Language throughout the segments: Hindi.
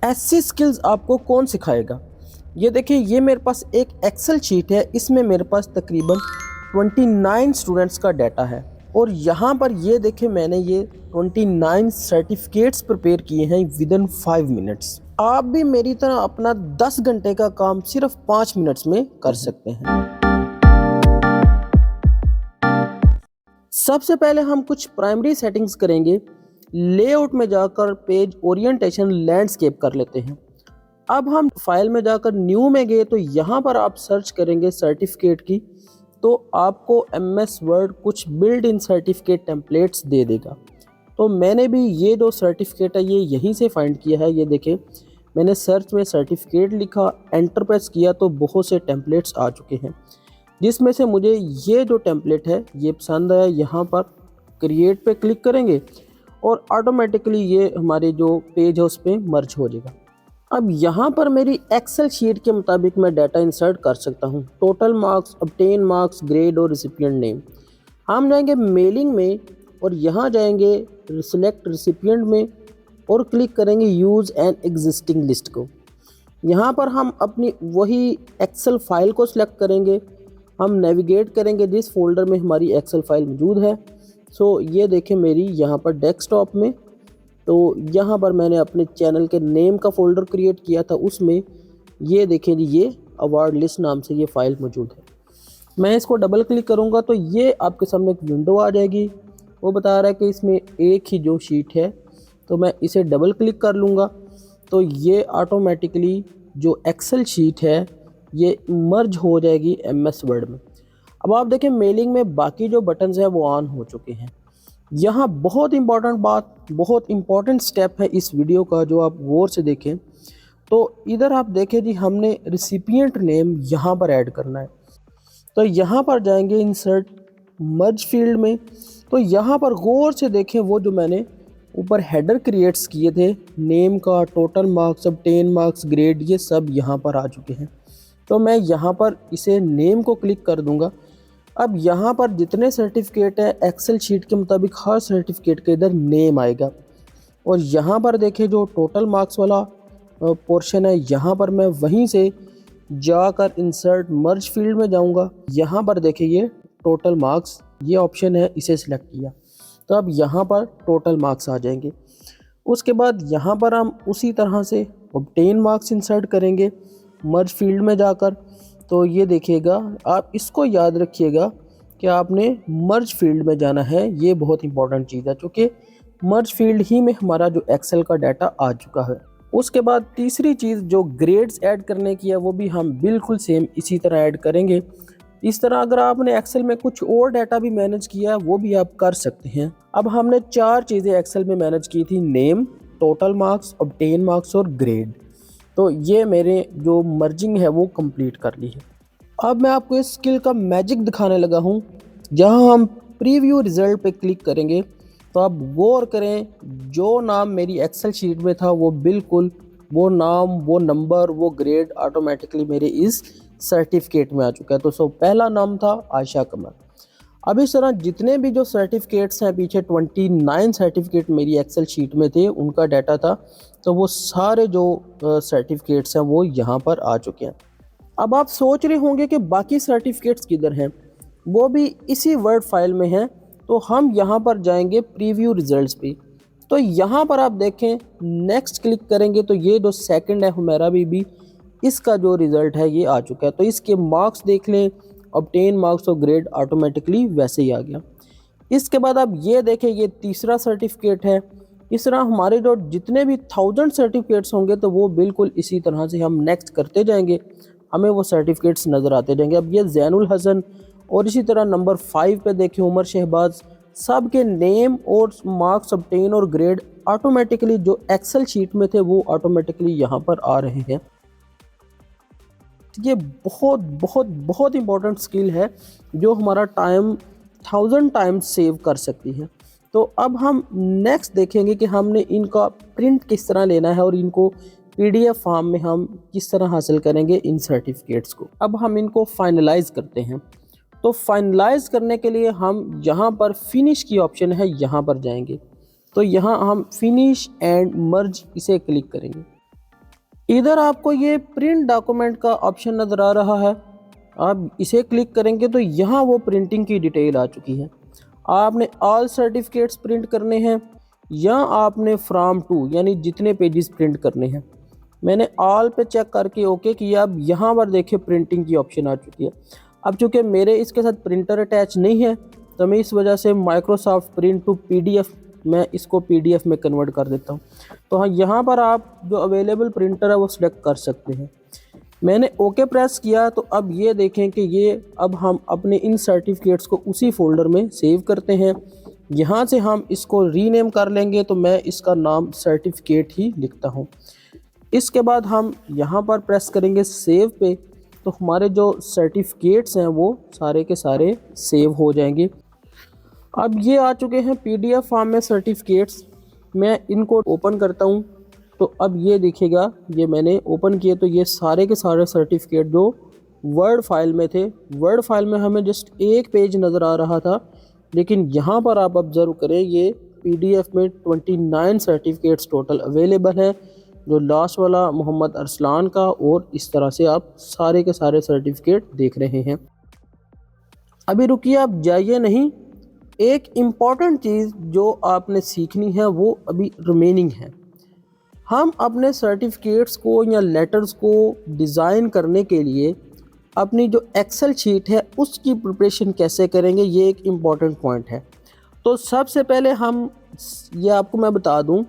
ऐसी स्किल्स आपको कौन सिखाएगा? ये देखिए, ये मेरे पास एक एक्सेल शीट है, इसमें मेरे पास तकरीबन 29 स्टूडेंट्स का डाटा है और यहाँ पर ये देखिए मैंने ये 29 सर्टिफिकेट्स प्रिपेयर किए हैं विदिन 5 मिनट्स। आप भी मेरी तरह अपना 10 घंटे का काम सिर्फ 5 मिनट्स में कर सकते हैं। सबसे पहले हम कुछ प्राइमरी सेटिंग्स करेंगे। लेआउट में जाकर पेज ओरिएंटेशन लैंडस्केप कर लेते हैं। अब हम फाइल में जाकर न्यू में गए तो यहाँ पर आप सर्च करेंगे सर्टिफिकेट की, तो आपको एमएस वर्ड कुछ बिल्ड इन सर्टिफिकेट टेम्पलेट्स दे देगा। तो मैंने भी ये जो सर्टिफिकेट है ये यहीं से फाइंड किया है। ये देखें, मैंने सर्च में सर्टिफिकेट लिखा, एंटर प्रेस किया तो बहुत से टेम्पलेट्स आ चुके हैं, जिसमें से मुझे ये जो टेम्पलेट है ये पसंद आया। यहाँ पर क्रिएट पे क्लिक करेंगे और ऑटोमेटिकली ये हमारे जो पेज है उस पर मर्ज हो जाएगा। अब यहाँ पर मेरी एक्सेल शीट के मुताबिक मैं डाटा इंसर्ट कर सकता हूँ। Total marks, obtain marks, grade और रिसिपिएंट नेम। हम जाएंगे मेलिंग में और यहाँ जाएंगे सिलेक्ट रिसिपिएंट में और क्लिक करेंगे यूज़ एन एग्जिस्टिंग लिस्ट को। यहाँ पर हम अपनी वही एक्सेल फाइल को सिलेक्ट करेंगे। हम नेविगेट करेंगे जिस फोल्डर में हमारी एक्सेल फाइल मौजूद है। सो ये देखें मेरी यहाँ पर डेस्कटॉप में, तो यहाँ पर मैंने अपने चैनल के नेम का फ़ोल्डर क्रिएट किया था, उसमें ये देखें जी ये अवार्ड लिस्ट नाम से ये फ़ाइल मौजूद है। मैं इसको डबल क्लिक करूँगा तो ये आपके सामने एक विंडो आ जाएगी। वो बता रहा है कि इसमें एक ही जो शीट है, तो मैं इसे डबल क्लिक कर लूँगा तो ये ऑटोमेटिकली जो एक्सेल शीट है ये मर्ज हो जाएगी एमएस वर्ड में। अब आप देखें मेलिंग में बाकी जो बटन्स हैं वो ऑन हो चुके हैं। यहाँ बहुत इंपॉर्टेंट बात, बहुत इंपॉर्टेंट स्टेप है इस वीडियो का जो आप गौर से देखें। तो इधर आप देखें जी, हमने रिसिपिएंट नेम यहाँ पर ऐड करना है। तो यहाँ पर जाएंगे इंसर्ट मर्ज फील्ड में, तो यहाँ पर गौर से देखें वो जो मैंने ऊपर हेडर क्रिएट्स किए थे नेम का, total marks, obtain marks, grade, ये सब यहाँ पर आ चुके हैं। तो मैं यहाँ पर इसे नेम को क्लिक कर दूँगा। अब यहाँ पर जितने सर्टिफिकेट है एक्सेल शीट के मुताबिक हर सर्टिफिकेट के इधर नेम आएगा। और यहाँ पर देखें जो टोटल मार्क्स वाला पोर्शन है, यहाँ पर मैं वहीं से जाकर इंसर्ट मर्ज फील्ड में जाऊँगा। यहाँ पर देखिए ये टोटल मार्क्स ये ऑप्शन है, इसे सिलेक्ट किया तो अब यहाँ पर टोटल मार्क्स आ जाएंगे। उसके बाद यहाँ पर हम उसी तरह से ऑब्टेन मार्क्स इंसर्ट करेंगे मर्ज फील्ड में जाकर। तो ये देखिएगा, आप इसको याद रखिएगा कि आपने मर्ज फील्ड में जाना है। ये बहुत इंपॉर्टेंट चीज़ है क्योंकि मर्ज फील्ड ही में हमारा जो एक्सेल का डाटा आ चुका है। उसके बाद तीसरी चीज़ जो ग्रेड्स ऐड करने की है वो भी हम बिल्कुल सेम इसी तरह ऐड करेंगे। इस तरह अगर आपने एक्सेल में कुछ और डाटा भी मैनेज किया है वो भी आप कर सकते हैं। अब हमने 4 चीज़ें एक्सेल में मैनेज की थी, name, total marks, obtain marks और ग्रेड। तो ये मेरे जो मर्जिंग है वो कंप्लीट कर ली है। अब मैं आपको इस स्किल का मैजिक दिखाने लगा हूँ। जहाँ हम प्रीव्यू रिज़ल्ट पे क्लिक करेंगे तो आप गौर करें, जो नाम मेरी एक्सेल शीट में था वो बिल्कुल वो नाम, वो नंबर, वो ग्रेड ऑटोमेटिकली मेरे इस सर्टिफिकेट में आ चुका है। तो पहला नाम था आयशा कमर। अब इस तरह जितने भी जो सर्टिफिकेट्स हैं, पीछे 29 सर्टिफिकेट मेरी एक्सेल शीट में थे, उनका डाटा था, तो वो सारे जो सर्टिफिकेट्स हैं वो यहाँ पर आ चुके हैं। अब आप सोच रहे होंगे कि बाकी सर्टिफिकेट्स किधर हैं, वो भी इसी वर्ड फाइल में हैं। तो हम यहाँ पर जाएंगे प्रीव्यू रिजल्ट्स पे, तो यहाँ पर आप देखें नेक्स्ट क्लिक करेंगे तो ये जो सेकंड है हुमैरा बीबी, इसका जो रिज़ल्ट है ये आ चुका है। तो इसके मार्क्स देख लें, ऑब्टेन मार्क्स और ग्रेड ऑटोमेटिकली वैसे ही आ गया। इसके बाद आप ये देखें ये तीसरा सर्टिफिकेट है। इस तरह हमारे जो जितने भी 1000 सर्टिफिकेट्स होंगे तो वो बिल्कुल इसी तरह से हम नेक्स्ट करते जाएंगे, हमें वो सर्टिफिकेट्स नज़र आते जाएंगे। अब ये जैनुल हसन और इसी तरह नंबर 5 पे देखिए उमर शहबाज, सब के नेम और मार्क्स, ऑब्टेन और ग्रेड ऑटोमेटिकली जो एक्सेल शीट में थे वो ऑटोमेटिकली यहाँ पर आ रहे हैं। ये बहुत बहुत बहुत इंपॉर्टेंट स्किल है जो हमारा टाइम 1000 टाइम्स सेव कर सकती है। तो अब हम नेक्स्ट देखेंगे कि हमने इनका प्रिंट किस तरह लेना है और इनको पीडीएफ फॉर्म में हम किस तरह हासिल करेंगे इन सर्टिफिकेट्स को। अब हम इनको फाइनलाइज करते हैं। तो फाइनलाइज करने के लिए हम यहाँ पर फिनिश की ऑप्शन है, यहाँ पर जाएंगे तो यहाँ हम फिनिश एंड मर्ज इसे क्लिक करेंगे। इधर आपको ये प्रिंट डॉक्यूमेंट का ऑप्शन नज़र आ रहा है, आप इसे क्लिक करेंगे तो यहाँ वो प्रिंटिंग की डिटेल आ चुकी है। आपने ऑल सर्टिफिकेट्स प्रिंट करने हैं या आपने फ्रॉम टू यानी जितने पेजेस प्रिंट करने हैं। मैंने ऑल पे चेक करके ओके किया। अब यहाँ पर देखिए प्रिंटिंग की ऑप्शन आ चुकी है। अब चूँकि मेरे इसके साथ प्रिंटर अटैच नहीं है तो मैं इस वजह से माइक्रोसॉफ्ट प्रिंट टू पीडीएफ, मैं इसको पीडीएफ में कन्वर्ट कर देता हूँ। तो हाँ, यहाँ पर आप जो अवेलेबल प्रिंटर है वो सिलेक्ट कर सकते हैं। मैंने ओके प्रेस किया तो अब ये देखें कि ये अब हम अपने इन सर्टिफिकेट्स को उसी फोल्डर में सेव करते हैं। यहाँ से हम इसको रीनेम कर लेंगे, तो मैं इसका नाम सर्टिफिकेट ही लिखता हूँ। इसके बाद हम यहाँ पर प्रेस करेंगे सेव पे, तो हमारे जो सर्टिफिकेट्स हैं वो सारे के सारे सेव हो जाएंगे। अब ये आ चुके हैं पीडीएफ फॉर्म में सर्टिफिकेट्स। मैं इनको ओपन करता हूँ तो अब ये दिखेगा, ये मैंने ओपन किए तो ये सारे के सारे सर्टिफिकेट जो वर्ड फाइल में थे, वर्ड फाइल में हमें जस्ट एक पेज नज़र आ रहा था, लेकिन यहाँ पर आप ऑब्जर्व करें ये पीडीएफ में 29 सर्टिफिकेट्स टोटल अवेलेबल हैं, जो लास्ट वाला मोहम्मद अरसलान का, और इस तरह से आप सारे के सारे सर्टिफिकेट देख रहे हैं। अभी रुकिए, आप जाइए नहीं, एक इम्पॉर्टेंट चीज़ जो आपने सीखनी है वो अभी रिमेनिंग है। हम अपने सर्टिफिकेट्स को या लेटर्स को डिज़ाइन करने के लिए अपनी जो एक्सेल शीट है उसकी प्रिपरेशन कैसे करेंगे, ये एक इम्पॉर्टेंट पॉइंट है। तो सबसे पहले हम ये आपको मैं बता दूं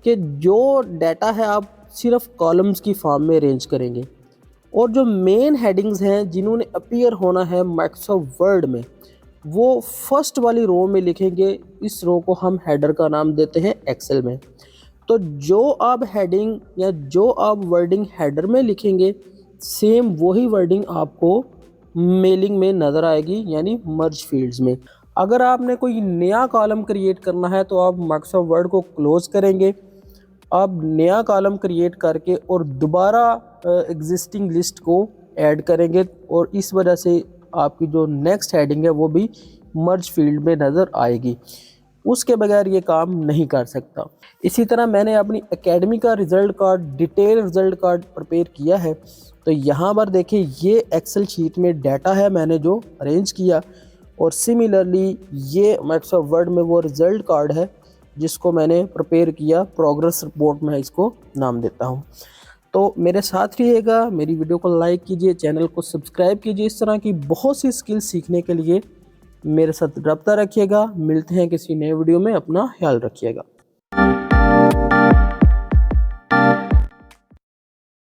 कि जो डाटा है आप सिर्फ कॉलम्स की फॉर्म में अरेंज करेंगे, और जो मेन हेडिंग्स हैं जिन्होंने अपीयर होना है माइक्रोसॉफ्ट वर्ड में, वो फर्स्ट वाली रो में लिखेंगे। इस रो को हम हेडर का नाम देते हैं एक्सेल में। तो जो आप हेडिंग या जो आप वर्डिंग हेडर में लिखेंगे, सेम वही वर्डिंग आपको मेलिंग में नज़र आएगी, यानी मर्ज फील्ड्स में। अगर आपने कोई नया कॉलम क्रिएट करना है तो आप माइक्रोसॉफ्ट वर्ड को क्लोज करेंगे, आप नया कॉलम क्रिएट करके और दोबारा एग्जिस्टिंग लिस्ट को ऐड करेंगे, और इस वजह से आपकी जो नेक्स्ट हेडिंग है वो भी मर्ज फील्ड में नज़र आएगी। उसके बगैर ये काम नहीं कर सकता। इसी तरह मैंने अपनी एकेडमी का result card, detail result card prepare किया है। तो यहाँ पर देखिए ये एक्सेल शीट में डाटा है मैंने जो अरेंज किया, और सिमिलरली ये माइक्रोसॉफ्ट वर्ड में वो रिज़ल्ट कार्ड है जिसको मैंने प्रिपेयर किया, प्रोग्रेस रिपोर्ट में इसको नाम देता हूँ। तो मेरे साथ रहिएगा, मेरी वीडियो को लाइक कीजिए, चैनल को सब्सक्राइब कीजिए। इस तरह की बहुत सी स्किल्स सीखने के लिए मेरे साथ रब्ता रखिएगा। मिलते हैं किसी नए वीडियो में, अपना ख्याल रखिएगा।